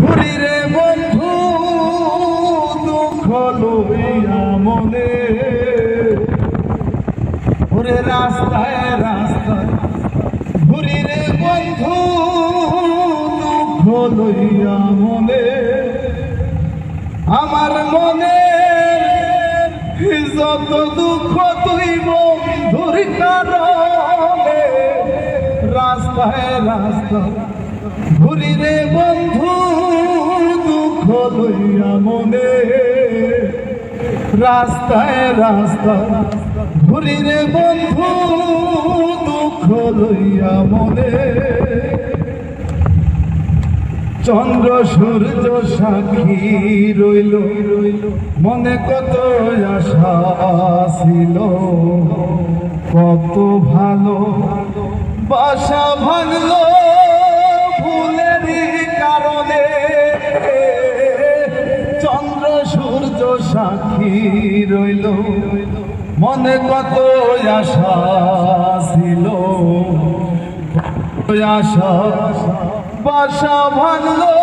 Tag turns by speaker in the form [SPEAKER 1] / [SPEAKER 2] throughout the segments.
[SPEAKER 1] ঘুরি রে বন্ধু দুঃখ লইয়া মনে, ওরে রাস্তায় রাস্তায় ঘুরি রে বন্ধু দুঃখ লইয়া মনে। আমার মনে যত দুঃখ তুই বন্ধুর কারণে, রাস্তায় রাস্তায় ঘুরি রে বন্ধু দুঃখ লইয়া মনে। রাস্তায় রাস্তায় ঘুরি রে বন্ধু দুঃখ লইয়া মনে। চন্দ্র সূর্য সাক্ষী রইল, মনে কত আশা ছিল, কত ভালো বাসা ভাঙলো ভুলেরই কারণে। চন্দ্র সূর্য সাক্ষী রইল, মনে কত আশা ছিল, আশা বাসা ভাঙলো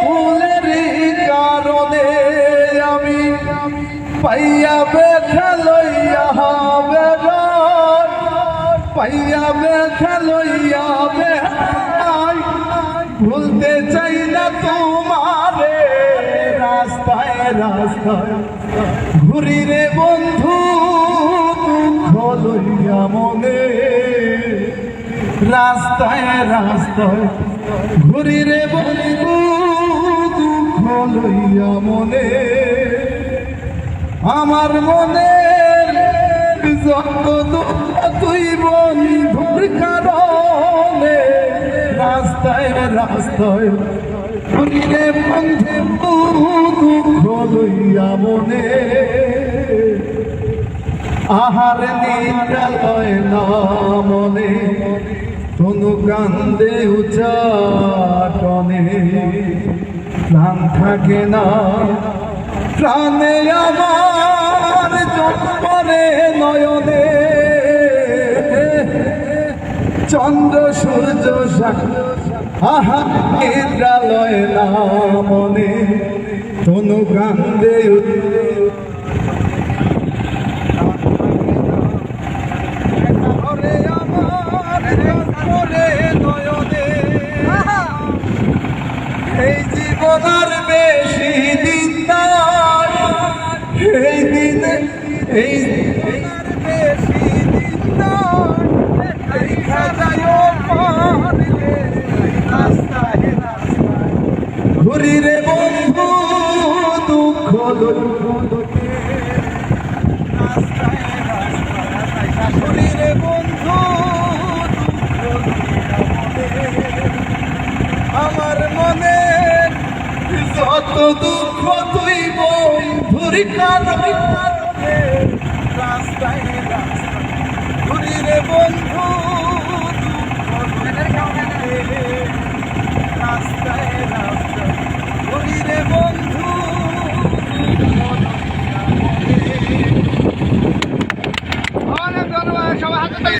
[SPEAKER 1] ভুলেরই কারণে। আমি পাইয়া ব্যথা লইয়া বেড়াই, পাইয়া ব্যথা লইয়া বেড়াই, ভুলতে চাই না তোমারে। রাস্তায় রাস্তায় ঘুরি রে বন্ধু দুঃখ লইয়া মনে। রাস্তায় রাস্তায় ঘুরি রে বন্ধু দুঃখ লইয়া মনে। আমার মনে যত দুঃখ তুই বন্ধুর কারণে, রাস্তায় রাস্তায় ঘুরি রে বন্ধু দুঃখ লইয়া মনে। আহার নিদ্রা লয় না মনে, তনু কান্দে উচ্চাটনে, প্রাণ থাকে না প্রাণে আমার জন্মরে নয়নে। চন্দ্র সূর্য আহা নিদ্রা লয় না মনে, তনু কান্দে এই জীবনের বেশি দিন নাই, এই দিনে এই বেশি দিন নাই, ঘুরি রে বন্ধু দুঃখ ঘুরি রে বন্ধু। আমার মনে যত দুঃখ তুই বন্ধুর কারণে, রাস্তায় রাস্তায় ঘুরি রে বন্ধু দুঃখ।